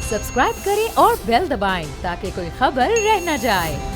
Subscribe करें और bell दबाएं ताकि कोई खबर रह न जाए।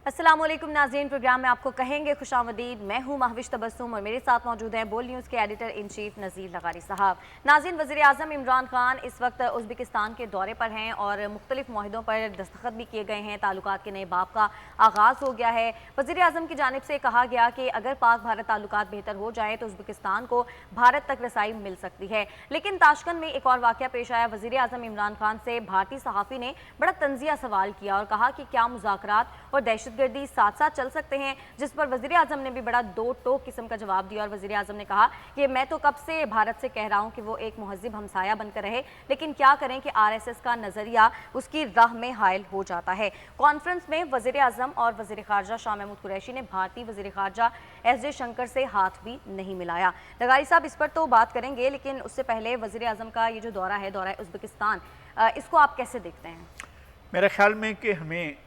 अस्सलामुअलैकुम नाज़रीन, प्रोग्राम में आपको कहेंगे खुशामदीद। मैं हूं महविश तबस्सुम और मेरे साथ मौजूद हैं बोल न्यूज़ के एडिटर इन चीफ नज़ीर लगारी साहब। नाज़रीन, वज़ीर आज़म इमरान खान इस वक्त उज़्बेकिस्तान के दौरे पर हैं और मुख्तलिफ मुआहिदों पर दस्तखत भी किए गए हैं। ताल्लुकात के नए बाब का आगाज़ हो गया है। वज़ीर आज़म की जानिब से कहा गया कि अगर पाक भारत ताल्लुकात बेहतर हो जाए तो उज़्बेकिस्तान को भारत तक रसाई मिल सकती है। लेकिन ताशकंद में एक और वाक़या पेश आया। वज़ीर आज़म इमरान खान से भारतीय सहाफ़ी ने बड़ा तंज़िया सवाल किया और कहा कि क्या मुज़ाकरात और दहशतगर्दी साथ साथ चल सकते हैं, जिस पर वज़ीर आज़म ने भी बड़ा दो टोक किस्म का जवाब दिया। और वज़ीर आज़म ने कहा कि मैं तो कब से भारत से कह रहा हूं कि वो एक मुहज़्ज़िब हमसाया बनकर रहे, लेकिन क्या करें कि RSS का नज़रिया उसकी राह में हायल हो जाता है। कॉन्फ्रेंस में वज़ीर आज़म और वज़ीर ख़ारजा शाह महमूद कुरैशी ने भारतीय वज़ीर ख़ारजा S जयशंकर से हाथ भी नहीं मिलाया। लगारी साहब, इस पर तो बात करेंगे, लेकिन उससे पहले वज़ीर आज़म का ये जो दौरा है, दौरा उज़्बेकिस्तान, इसको आप कैसे देखते हैं? मेरे ख्याल में कि हमें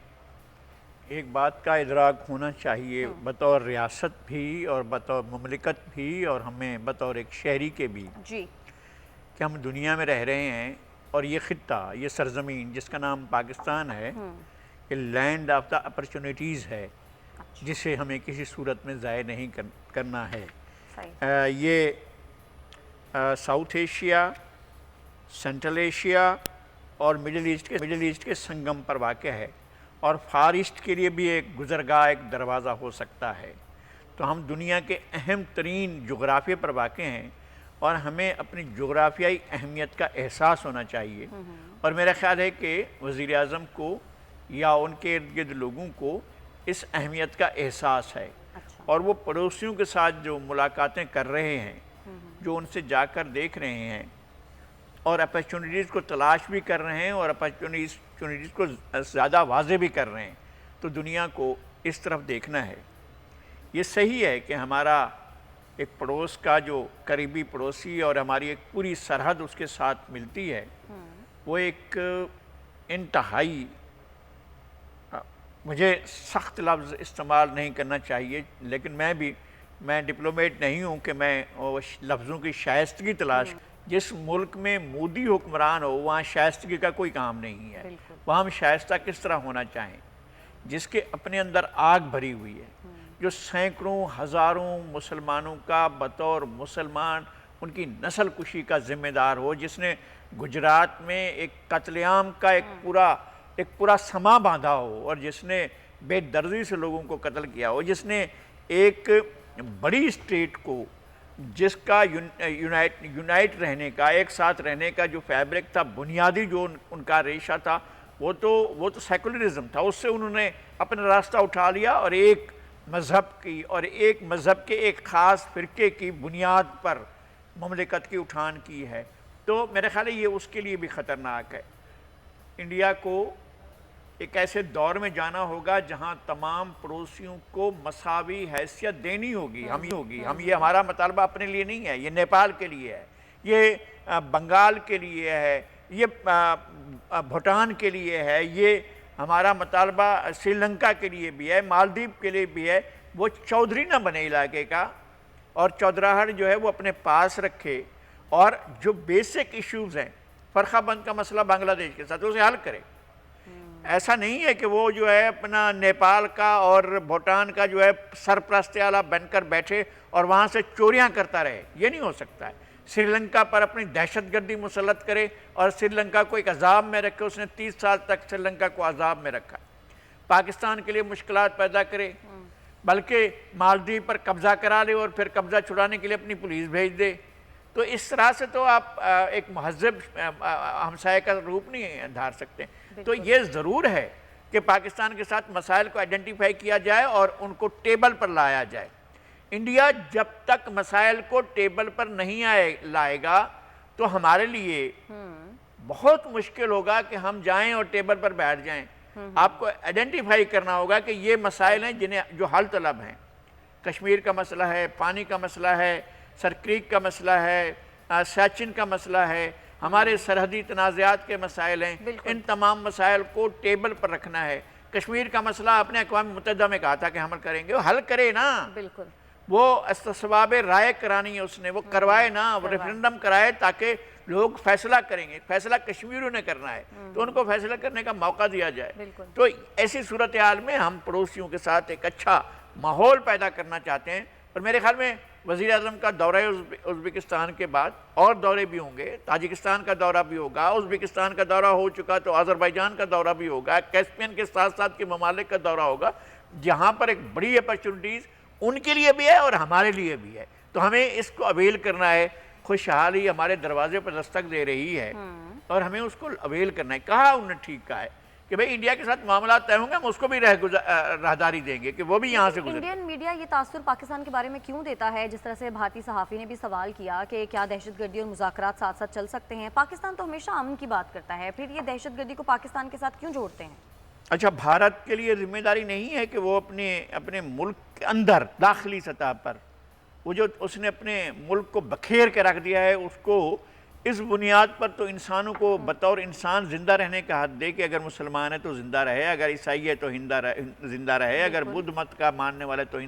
एक बात का इदराक होना चाहिए बतौर रियासत भी और बतौर मुमलिकत भी और हमें बतौर एक शहरी के भी जी, कि हम दुनिया में रह रहे हैं और ये ख़ित्ता, ये सरज़मीन जिसका नाम पाकिस्तान है, ये लैंड ऑफ द अपॉर्चुनिटीज़ है, जिसे हमें किसी सूरत में ज़ाय नहीं करना है। ये साउथ एशिया, सेंट्रल एशिया और मिडिल ईस्ट के संगम पर वाक़ है और फार ईस्ट के लिए भी एक गुज़रगाह, एक दरवाज़ा हो सकता है। तो हम दुनिया के अहम तरीन जोग्राफ़िया पर वाक़ हैं और हमें अपनी जोग्राफ़ियाई अहमियत का एहसास होना चाहिए। और मेरा ख़्याल है कि वज़ीर आज़म को या उनके इर्द गिर्द लोगों को इस अहमियत का एहसास है। और वो पड़ोसियों के साथ जो मुलाकातें कर रहे हैं, जो उनसे जाकर देख रहे हैं और अपॉर्चुनिटीज़ को तलाश भी कर रहे हैं और अपॉर्चुनिटीज़ को ज़्यादा वाज़े भी कर रहे हैं, तो दुनिया को इस तरफ देखना है। ये सही है कि हमारा एक पड़ोस का जो करीबी पड़ोसी और हमारी एक पूरी सरहद उसके साथ मिलती है, वो एक इंतहाई, मुझे सख्त लफ्ज़ इस्तेमाल नहीं करना चाहिए, लेकिन मैं डिप्लोमेट नहीं हूँ कि मैं लफ्ज़ों की शाइस्तगी तलाश। जिस मुल्क में मोदी हुक्मरान हो वहाँ शाइस्तगी का कोई काम नहीं है। वहाँ हम शाइस्ता किस तरह होना चाहें, जिसके अपने अंदर आग भरी हुई है, जो सैकड़ों हज़ारों मुसलमानों का बतौर मुसलमान उनकी नस्ल कुशी का ज़िम्मेदार हो, जिसने गुजरात में एक कत्लेआम का एक पूरा समा बांधा हो और जिसने बेदर्दी से लोगों को कत्ल किया हो, जिसने एक बड़ी स्टेट को, जिसका यूनाइट रहने का, एक साथ रहने का जो फैब्रिक था, बुनियादी जो उनका रेशा था, वो तो सेकुलरिज्म था। उससे उन्होंने अपना रास्ता उठा लिया और एक मज़हब के एक ख़ास फ़िरके की बुनियाद पर मुमलिकत की उठान की है। तो मेरे ख्याल है ये उसके लिए भी ख़तरनाक है। इंडिया को एक ऐसे दौर में जाना होगा जहां तमाम पड़ोसियों को मसावी हैसियत देनी होगी। हम ये हमारा मुतालबा अपने लिए नहीं है, ये नेपाल के लिए है, ये बंगाल के लिए है, ये भूटान के लिए है, ये हमारा मुतालबा श्रीलंका के लिए भी है, मालदीव के लिए भी है। वो चौधरी ना बने इलाके का और चौधराहट जो है वो अपने पास रखे और जो बेसिक इश्यूज़ हैं, फ़रक़ाबंद का मसला बांग्लादेश के साथ, उसे हल करे। ऐसा नहीं है कि वो जो है अपना नेपाल का और भूटान का जो है सरपरस्ती आला बनकर बैठे और वहाँ से चोरियाँ करता रहे। ये नहीं हो सकता है। श्रीलंका पर अपनी दहशतगर्दी मुसल्लत करे और श्रीलंका को एक अजाब में रखे। उसने 30 साल तक श्रीलंका को अजाब में रखा। पाकिस्तान के लिए मुश्किलात पैदा करे, बल्कि मालदीव पर कब्ज़ा करा ले और फिर कब्ज़ा छुड़ाने के लिए अपनी पुलिस भेज दे। तो इस तरह से तो आप एक महज़्ज़ब हमसाये का रूप नहीं धार सकते। तो ये ज़रूर है कि पाकिस्तान के साथ मसाइल को आइडेंटिफाई किया जाए और उनको टेबल पर लाया जाए। इंडिया जब तक मसाइल को टेबल पर नहीं लाएगा तो हमारे लिए बहुत मुश्किल होगा कि हम जाएं और टेबल पर बैठ जाएं। आपको आइडेंटिफाई करना होगा कि ये मसाइल हैं जो हल तलब हैं। कश्मीर का मसला है, पानी का मसला है, सर क्रीक का मसला है, सैचिन का मसला है, हमारे सरहदी तनाज़ात के मसाइल हैं। इन तमाम मसाइल को टेबल पर रखना है। کشمیر کا مسئلہ اپنے اقوام متحدہ میں کہا تھا کہ حل کریں گے، وہ حل کرے نا، بالکل وہ استصواب رائے کرانی ہے اس نے، وہ کروائے نا، وہ ریفرنڈم کرائے تاکہ لوگ فیصلہ کریں گے، فیصلہ کشمیریوں نے کرنا ہے تو ان کو فیصلہ کرنے کا موقع دیا جائے۔ تو ایسی صورتحال میں ہم پڑوسیوں کے ساتھ ایک اچھا ماحول پیدا کرنا چاہتے ہیں، اور میرے خیال میں وزیر اعظم کا دورہ ازبکستان کے بعد اور دورے بھی ہوں گے، تاجکستان کا دورہ بھی ہوگا، ازبکستان کا دورہ ہو چکا تو آذربائیجان کا دورہ بھی ہوگا، کیسپین کے ساتھ ساتھ کے ممالک کا دورہ ہوگا، جہاں پر ایک بڑی اپرچونٹیز ان کے لیے بھی ہے اور ہمارے لیے بھی ہے، تو ہمیں اس کو اویل کرنا ہے۔ خوشحالی ہمارے دروازے پر دستک دے رہی ہے اور ہمیں اس کو اویل کرنا ہے۔ کہا انہوں نے ٹھیک کہا ہے کہ بھئی انڈیا کے ساتھ معاملات طے ہوں گے، ہم اس کو بھی راہداری دیں گے کہ وہ بھی یہاں سے گزرے۔ انڈین میڈیا یہ تاثر پاکستان کے بارے میں کیوں دیتا ہے؟ جس طرح سے بھارتی صحافی نے بھی سوال کیا کہ کیا دہشت گردی اور مذاکرات ساتھ ساتھ چل سکتے ہیں؟ پاکستان تو ہمیشہ امن کی بات کرتا ہے، پھر یہ دہشت گردی کو پاکستان کے ساتھ کیوں جوڑتے ہیں؟ اچھا، بھارت کے لیے ذمہ داری نہیں ہے کہ وہ اپنے ملک کے اندر داخلی سطح پر وہ جو اس نے اپنے ملک کو بکھیر کے رکھ دیا ہے، اس کو اس بنیاد پر تو انسانوں کو بطور انسان زندہ رہنے کا حق دے کہ اگر مسلمان ہے تو زندہ رہے، اگر عیسائی ہے تو زندہ رہے، اگر بدھ مت کا ماننے والا ہے تو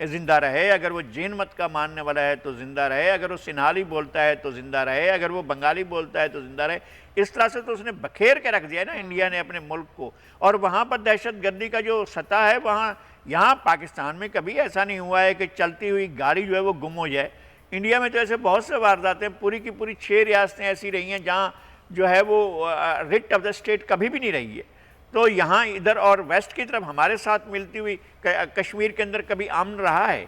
زندہ رہے، اگر وہ جین مت کا ماننے والا ہے تو زندہ رہے، اگر وہ سنہالی بولتا ہے تو زندہ رہے، اگر وہ بنگالی بولتا ہے تو زندہ رہے۔ اس طرح سے تو اس نے بکھیر کے رکھ دیا ہے نا انڈیا نے اپنے ملک کو، اور وہاں پر دہشت گردی کا جو سطح ہے یہاں پاکستان میں کبھی ایسا نہیں ہوا ہے کہ چلتی ہوئی گاڑی جو ہے وہ گم ہو جائے۔ انڈیا میں تو ایسے بہت سے وارداتیں ہیں، پوری کی پوری 6 ریاستیں ایسی رہی ہیں جہاں جو ہے وہ ریٹ آف دا اسٹیٹ کبھی بھی نہیں رہی ہے۔ تو یہاں ادھر اور ویسٹ کی طرف ہمارے ساتھ ملتی ہوئی کشمیر کے اندر کبھی امن رہا ہے،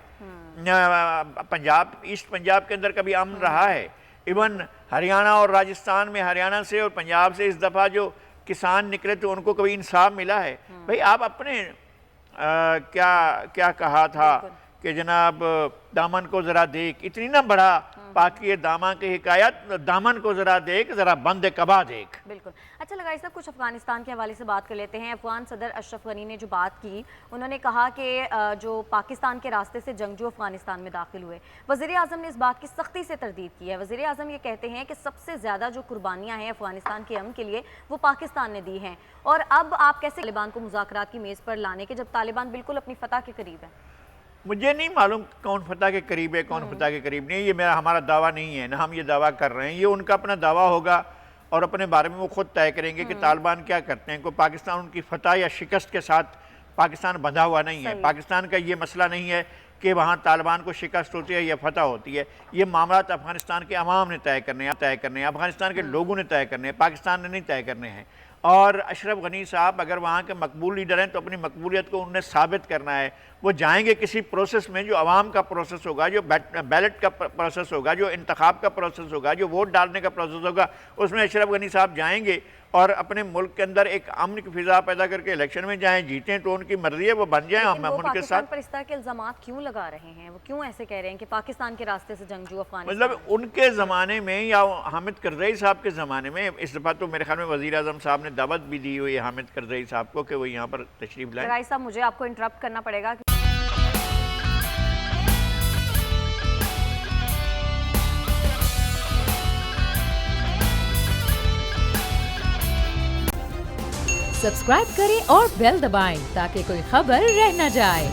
ایسٹ پنجاب کے اندر کبھی امن رہا ہے، ایون ہریانہ اور راجستھان میں ہریانہ سے اور پنجاب سے اس دفعہ جو کسان نکلے تو ان کو کبھی انصاف ملا ہے۔ بھئی آپ اپنے کیا کہا تھا کہ جناب دامن کو ذرا دیکھ، اتنی نہ بڑھا پاکی دامن کی حکایت، دامن کو ذرا دیکھ، ذرا بند کبا دیکھ۔ بالکل۔ اچھا لگا صاحب، کچھ افغانستان کے حوالے سے بات کر لیتے ہیں۔ افغان صدر اشرف غنی نے جو بات کی، انہوں نے کہا کہ جو پاکستان کے راستے سے جنگجو افغانستان میں داخل ہوئے، وزیر اعظم نے اس بات کی سختی سے تردید کی ہے۔ وزیر اعظم یہ کہتے ہیں کہ سب سے زیادہ جو قربانیاں ہیں افغانستان کے امن کے لیے وہ پاکستان نے دی ہیں، اور اب آپ کیسے طالبان کو مذاکرات کی میز پر لانے کے جب طالبان بالکل اپنی فتح کے قریب ہیں؟ مجھے نہیں معلوم کون فتح کے قریب ہے کون فتح کے قریب نہیں، یہ ہمارا دعویٰ نہیں ہے، نہ ہم یہ دعویٰ کر رہے ہیں، یہ ان کا اپنا دعویٰ ہوگا اور اپنے بارے میں وہ خود طے کریں گے کہ طالبان کیا کرتے ہیں۔ کوئی پاکستان ان کی فتح یا شکست کے ساتھ پاکستان بندھا ہوا نہیں ہے۔ پاکستان کا یہ مسئلہ نہیں ہے کہ وہاں طالبان کو شکست ہوتی ہے یا فتح ہوتی ہے، یہ معاملات افغانستان کے عوام نے طے کرنے ہیں، افغانستان کے لوگوں نے طے کرنے ہیں، پاکستان نے نہیں طے کرنے ہیں۔ اور اشرف غنی صاحب اگر وہاں کے مقبول لیڈر ہیں تو اپنی مقبولیت کو انہوں نے ثابت کرنا ہے۔ وہ جائیں گے کسی پروسیس میں، جو عوام کا پروسیس ہوگا، جو بیلٹ کا پروسیس ہوگا، جو انتخاب کا پروسیس ہوگا، جو ووٹ ڈالنے کا پروسیس ہوگا، اس میں اشرف غنی صاحب جائیں گے اور اپنے ملک کے اندر ایک امن کی فضا پیدا کر کے الیکشن میں جائیں، جیتیں تو ان کی مرضی ہے، وہ بن جائیں، ہم ان کے ساتھ۔ پر اس طرح کے الزامات کیوں لگا رہے ہیں؟ وہ کیوں ایسے کہہ رہے ہیں کہ پاکستان کے راستے سے جنگجو افغانستان؟ مطلب ان کے زمانے میں یا حامد کرزئی صاحب کے زمانے میں، اس دفعہ تو میرے خیال میں وزیر اعظم صاحب نے دعوت بھی دی ہوئی ہے حامد کرزئی صاحب کو کہ وہ یہاں پر تشریف لائیں۔ رائس صاحب، مجھے آپ کو انٹرپٹ کرنا پڑے گا۔ سبسکرائب کریں اور بیل دبائیں تاکہ کوئی خبر رہ نہ جائے۔